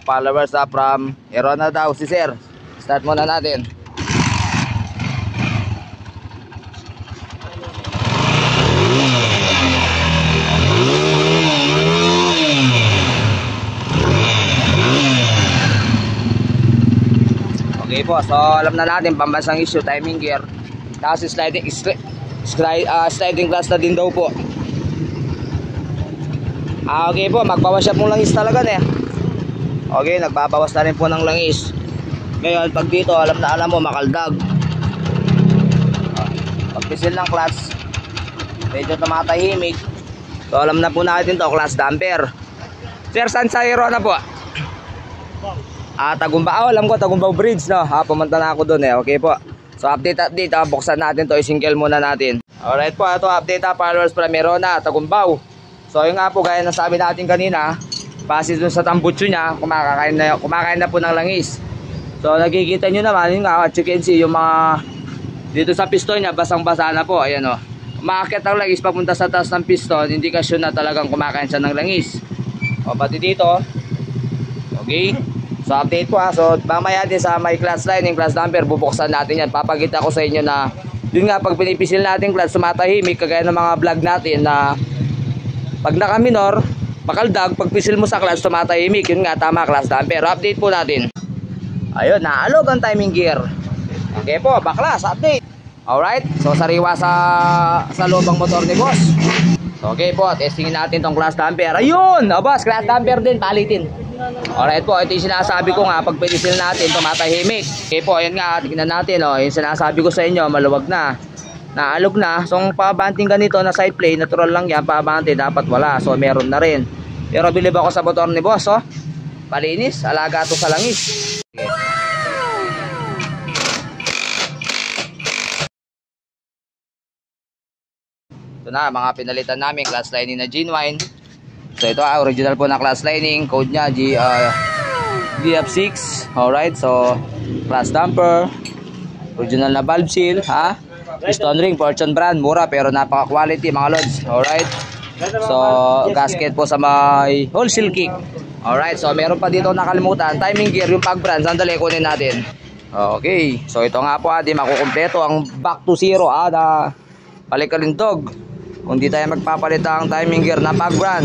Followers from Erona daw si Sir. Start muna natin. Okay po, so alam na natin pambansang issue, timing gear. Tapos sliding class na din daw po. Okay po, magbawas siya pong langis talaga na. Okay, nagbabawas na rin po ng langis. Ngayon, pag dito, alam mo, makaldag. Pagpisil ng clutch, medyo tumatahimik. So, alam na po natin to, clutch damper. Sir, saan sa Erona po? Tagumbao, alam ko, Tagumbao Bridge, no? Pumunta na ako doon eh, okay po. So, update, buksan natin to, i-single muna natin. Alright po, ito, update followers from Erona, Tagumbao. So, yun nga po, gaya na sabi natin kanina, base dun sa tambutso niya, kumakain na po ng langis. So nakikita nyo naman, yun nga, as you can see, yung mga dito sa piston niya, basang-basa na po. Ayan o, umaakit ang langis papunta sa taas ng piston, indikasyon na talagang kumakain siya ng langis. O pati dito. Okay, so update po ha. So mamaya din sa may clutch lining, clutch damper, bubuksan natin yan. Papakita ko sa inyo na yun nga, pag pinipisil natin clutch, sumatahimik, kagaya ng mga vlog natin na pag naka-minor, makaldag, pagpisil mo sa clutch, tumatahimik. Yun nga, tama, clutch damper. Update po natin. Ayun, naalog ang timing gear. Okay po, baklas, update. Alright, so sariwa sa loob ang motor ni boss. Okay po, testingin natin tong clutch damper. Ayun, boss, clutch damper din, palitin. Alright po, ito yung sinasabi ko nga, pag pinisil natin, tumatahimik. Okay po, ayun nga, tignan natin. Yung sinasabi ko sa inyo, maluwag na. Naalog na. So ang pabanting ganito na side plate, natural lang yan, pabante dapat wala. So meron na rin. Pero bilib ako sa motor ni boss, oh. Palinis, alaga to sa langis. Okay. Ito na mga pinalitan namin, clutch lining na genuine. So ito original po na clutch lining, code nya GF6. Alright, so clutch damper, original na valve seal, ha? Piston ring, Fortune brand, mura pero napaka quality mga lods. Alright, so gasket po sa may wholesale kick. Alright, so meron pa dito nakalimutan, timing gear, yung pag brand, sandali kunin natin. Okay, so ito nga po, di makukumpleto ang back to zero, na palikalindog kung di tayo magpapalit ang timing gear na pag brand.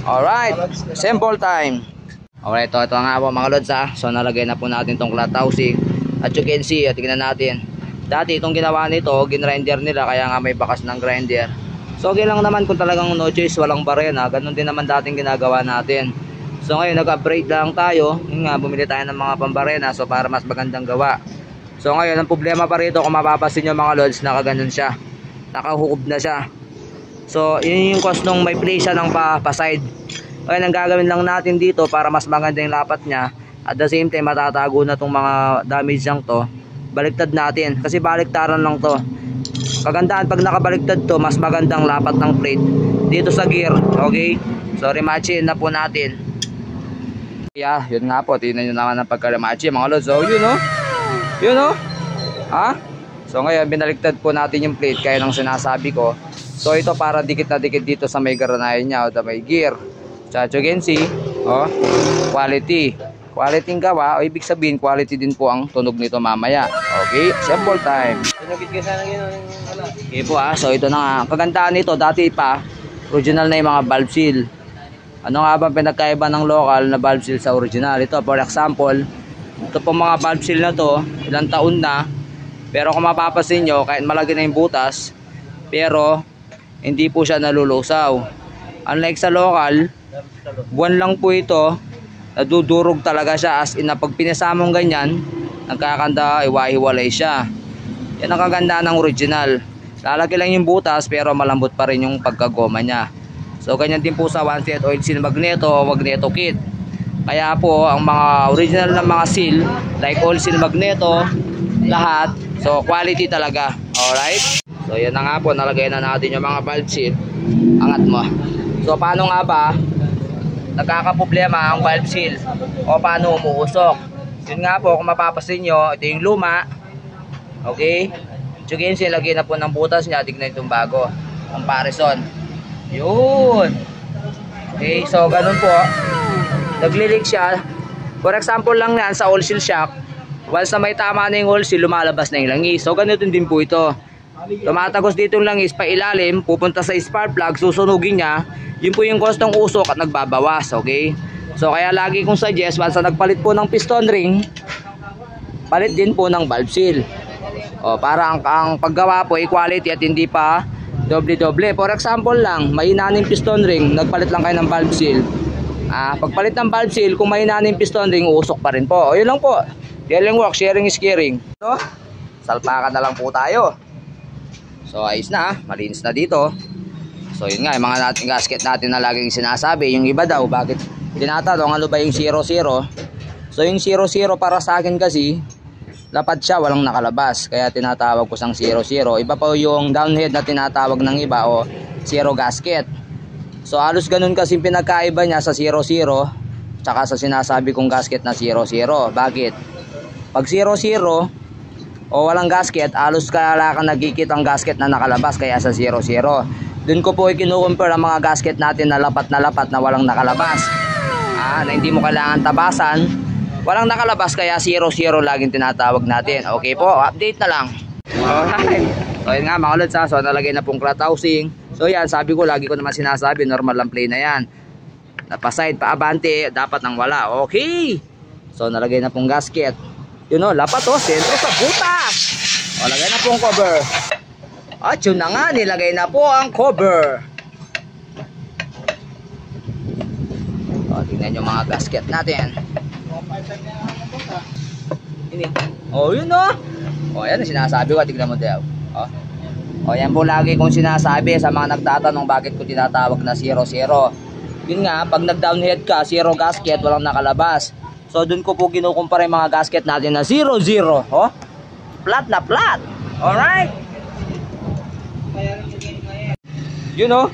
Alright, simple time. Alright, ito nga po mga lods, so nalagay na po natin tong flat housing. At you can see, tingnan natin, dati itong ginawa nito, ginrinder nila, kaya nga may bakas ng grinder. So okay lang naman kung talagang no choice, walang barena. Ganun din naman dating ginagawa natin. So ngayon nag-upgrade lang tayo. Yun nga, bumili tayo ng mga pambarena, so para mas magandang gawa. So ngayon, ang problema pa rito, kung mapapasin nyo mga lods, nakaganon siya, nakahukub na siya. So yun yung cost nung may play siya ng pa-side. Ngayon ang gagawin lang natin dito para mas maganda yung lapat niya, at the same time matatago na tong mga damage lang to, baliktad natin, kasi baliktaran lang to. Kagandahan pag nakabaliktad to, mas magandang lapat ng plate dito sa gear. Okay, so rematchin na po natin. Yeah, yun nga po, tingnan nyo naman ang pagka-rematchin mga lods. So yun o, yun o, ha? So ngayon binaliktad po natin yung plate, kaya nang sinasabi ko. So ito para dikit na dikit dito sa may garanayan nya o sa may gear. So as you can see, quality. Quality ng gawa, o ibig sabihin quality din po ang tunog nito mamaya. Okay, simple time. Okay po so ito na nga. Kagandahan nito, dati pa original na yung mga valve seal. Ano nga ba pinagkaiba ng local na valve seal sa original? Ito for example, ito po mga valve seal na to, ilang taon na. Pero kung mapapasin nyo, kahit malaki na yung butas, pero hindi po siya nalulusaw. Unlike sa local, buwan lang po ito, nadudurog talaga siya, as in na pag pinasamong ganyan, nagkakanda, iwahiwalay siya. Yan ang kaganda ng original. Lalaki lang yung butas pero malambot pa rin yung pagkagoma niya. So ganyan din po sa one set oil seal magneto o magneto kit. Kaya po ang mga original na mga seal like oil seal magneto, lahat, so quality talaga. Alright, so yan na nga po, nalagay na natin yung mga valve seal. Angat mo. So paano nga ba nagkakaproblema ang valve seal o paano umuusok? Yun nga po, kung mapapasin nyo, ito yung luma. Okay, tsugin siya, lagyan na po ng butas niya. Tignan itong bago, comparison. Yun. Okay, so ganun po. nagli-leak siya. For example lang yan sa oil seal shock, once na may tama na yung oil seal, lumalabas na yung langis. So ganito din po ito. Tumatagos dito yung langis pa ilalim, pupunta sa spark plug, susunugin niya. Yun po yung gustong usok at nagbabawas, okay? So kaya lagi kong suggest, once na nagpalit po ng piston ring, palit din po ng valve seal. O, para ang paggawa po equality at hindi pa doble-doble. For example lang, mahina ng piston ring, nagpalit lang kayo ng valve seal. Pagpalit ng valve seal, kung mahina ng piston ring, uusok pa rin po. O, yun lang po. Dealing work, sharing is caring. So, salpakan na lang po tayo. So, ayos na, malinis na dito. So, yun nga, yung mga gasket natin na laging sinasabi. Yung iba daw, bakit tinatanong ano ba yung 00? So, yung 00 para sa akin kasi, lapad siya, walang nakalabas. Kaya tinatawag ko sang 00. Iba pa yung downhead na tinatawag ng iba o zero gasket. So halos ganun kasi pinagkaiba niya sa 00 tsaka sa sinasabi kong gasket na 00. Bakit? Pag 00 o walang gasket, halos kala ka nagkikita ang gasket na nakalabas kaya sa 00. Dun ko po ikinukumpare ang mga gasket natin na lapat na walang nakalabas. Na hindi mo kailangan tabasan. Walang nakalabas kaya 00 laging tinatawag natin. Okay po, update na lang. Alright. So yun nga mga lods ha. So nalagay na pong flat housing. So yan, sabi ko, lagi ko naman sinasabi, normal lang play na yan. Napaside, paabante, dapat nang wala. Okay. So nalagay na pong gasket. Yun o, lapat o, sentro sa butas. O, lagay na pong cover. At yun na nga, nilagay na po ang cover. O, tingnan yung mga gasket natin. Ini. Oh, yun no. Oh, yan ang sinasabi ko, tignan mo daw. Oh. Oh, yan po lagi kong sinasabi sa mga nagtatanong bakit ko tinatawag na 00. Yun nga, pag nag-downhead ka, 0 gasket, walang nakalabas. So, dun ko po kinukumpara yung mga gasket natin na 00. Oh. Flat na flat. Alright. Yun no.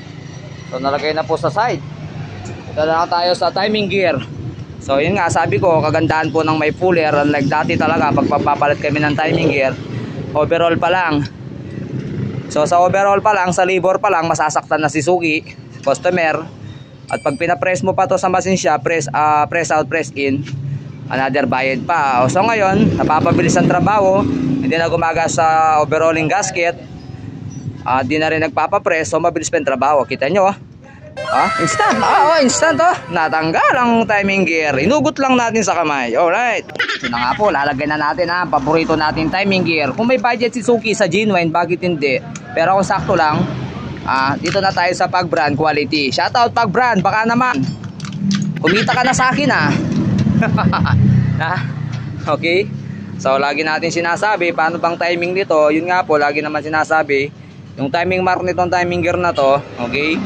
So, nalagay na po sa side. Ito na lang tayo sa timing gear. So yun nga, sabi ko, kagandahan po ng may puller. Unlike dati talaga, pag papapalit kami ng timing gear, overall pa lang. So sa overall pa lang, sa labor pa lang, masasaktan na si Suki, customer. At pag pinapress mo pa to sa machine shop, press out, press in, another bayad pa. So ngayon, napapabilis ang trabaho, hindi na gumagas sa overalling gasket, di na rin nagpapapress, so mabilis pa yung trabaho. Kita nyo instant. Instant natanggal ang timing gear. Inugot lang natin sa kamay. Alright. Ito na nga po, lalagay na natin paborito natin timing gear. Kung may budget si Suki sa Genuine, bakit hindi? Pero kung sakto lang, dito na tayo sa Pag Brand quality. Shoutout Pag Brand, baka naman kumita ka na sa akin Okay. So lagi natin sinasabi, paano bang timing nito? Yun nga po, lagi naman sinasabi, yung timing mark nitong timing gear na to, okay?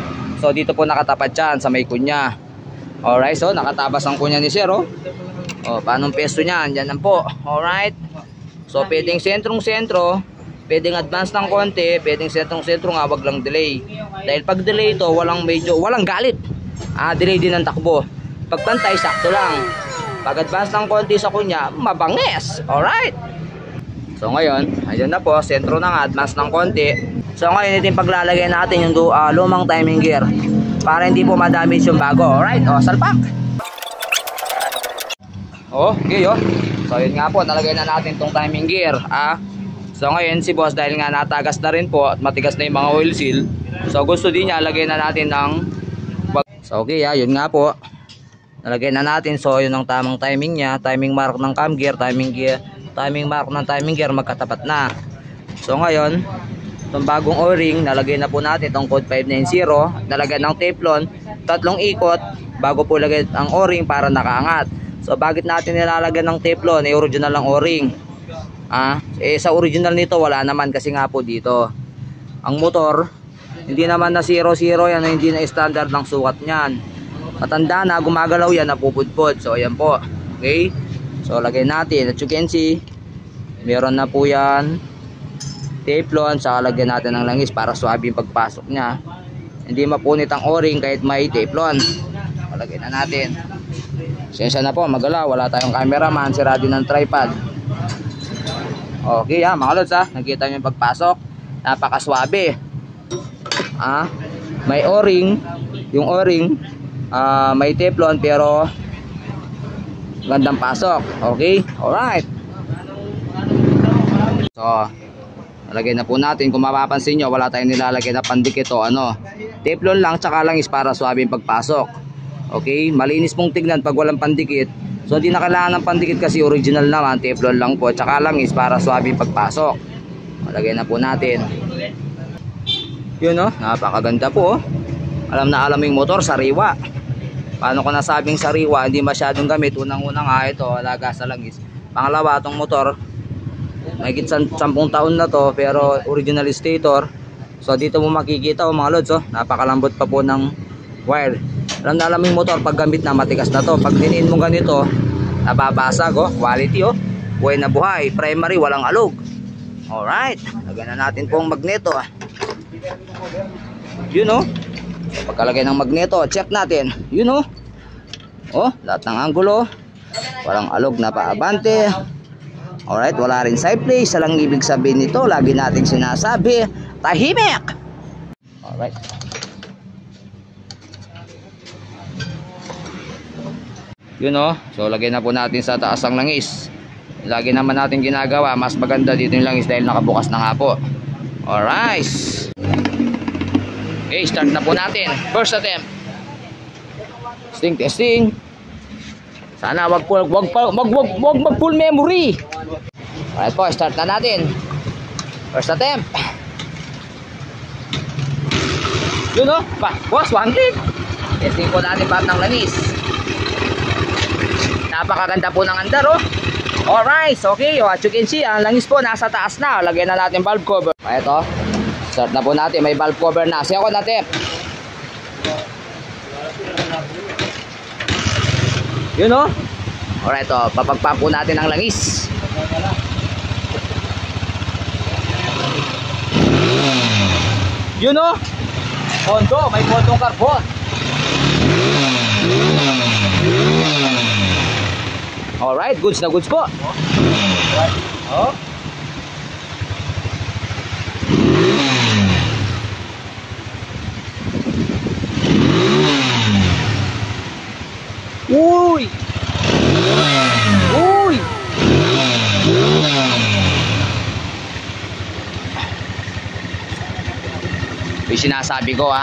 So dito po nakatapat yan sa may kunya. Alright, so nakatabas ang kunya ni Sir. Paano pesto niya? Andyan lang po. Alright. So pwedeng sentrong-sentro, pwedeng advance ng konti, pwedeng sentrong-sentro nga, wag lang delay. Dahil pag delay ito, walang galit. Delay din ang takbo. Pag pantay, sakto lang. Pag advance ng konti sa kunya, mabangis. Alright. So ngayon, ayun na po, sentro na nga, advance ng konti. So ngayon, ito paglalagay natin yung lumang timing gear para hindi po ma-damage yung bago. Alright, salpak. Okay, so yun nga po, nalagay na natin tong timing gear. So ngayon, si boss, dahil nga natagas na rin po at matigas na yung mga oil seal, so gusto din niya, lagay na natin ng so okay, yun nga po, nalagay na natin. So yun ang tamang timing niya, timing mark ng cam gear, timing mark ng timing gear, magkatapat na. So ngayon, itong bagong o-ring, nalagay na po natin itong code 590, nalagay ng teflon, 3 ikot bago po lagay ang o-ring para nakaangat. So bakit natin nilalagyan ng teflon? Original ang o-ring. Sa original nito wala naman, kasi nga po dito ang motor hindi naman na 00 yan, hindi na standard ng sukat niyan. Matanda na, gumagalaw yan, napupudpod. So ayan po, okay. So lagay natin, at you can see meron na po yan teflon, saka lagyan natin ng langis para swabe yung pagpasok niya, hindi mapunit ang o-ring kahit may teflon. Lagay na natin. Sensya na po, magalaw, wala tayong cameraman, sira din ng tripod. Okay mga lods nakita nyo yung pagpasok, napakaswabe. May o-ring, yung o-ring may teflon pero Gandang pasok. Okay? Alright. So, nalagay na po natin. Kung mapapansin nyo, wala tayong nilalagay na pandikit o ano. Teflon lang, tsaka langis para swabe yung pagpasok. Okay? Malinis pong tignan pag walang pandikit. So, hindi na kailangan ng pandikit kasi original naman. Teflon lang po, tsaka langis para swabe yung pagpasok. Nalagay na po natin. Yun o, napakaganda po. Alam na alam yung motor, sariwa. Paano ko nasabing sariwa, hindi masyadong gamit. Unang-unang nga ito, alaga sa langis. Pangalawa, itong motor, mahigit 10 taon na to, pero original stator. So dito mo makikita mga lods, napakalambot pa po ng wire. Alam na alam yung motor, pag gamit na, matigas na to. Pag diniin mo ganito, nababasag, quality, buhay na buhay. Primary, walang alog. Alright, lagyan na natin pong magneto. Yun pagkalagay ng magneto, check natin. Yun lahat ng angulo, walang alog na paabante. Alright, wala rin side play. Isa lang ibig sabihin nito, lagi nating sinasabi, tahimik. Alright. Yun so lagay na po natin sa taas ang langis. Lagi naman natin ginagawa, mas maganda dito yung langis dahil nakabukas na nga po. Alright. Okay, start na po natin. First attempt. Testing. Sana wag mag-full memory. Alright po, start na natin. First attempt. Yun boss, one click. Testing po natin path ng langis. Napakaganda po ng andar Alright, okay, what you can see, ang langis po nasa taas na. Lagyan na natin valve cover. Ito, start na po natin, may valve cover na. Second natin. Yun Alright papagpa po natin ang langis. Yun Kondo, may kondong carbon. Alright, goods na goods po. Uy! Uy! Yung sinasabi ko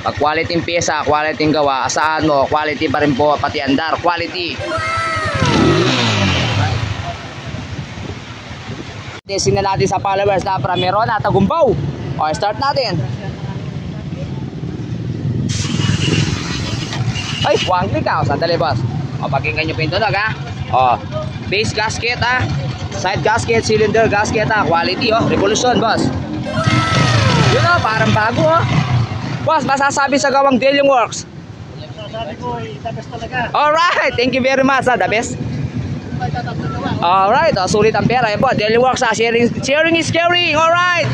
pag quality yung pyesa, quality yung gawa, saan mo, quality pa rin po, pati andar, quality. Testing na natin sa followers na Prameron at Tagumpaw. Start natin. Ay, one click sandali boss. Pakinggan nyo po yung tunog base gasket side gasket, cylinder gasket quality Revolution boss. Yun parang bago boss, masasabi sa gawang Dealing Works. Sabi ko, the best talaga. Alright, thank you very much the best. Alright, sulit ang pera. Yan po, Dealing Works sharing is caring. Alright.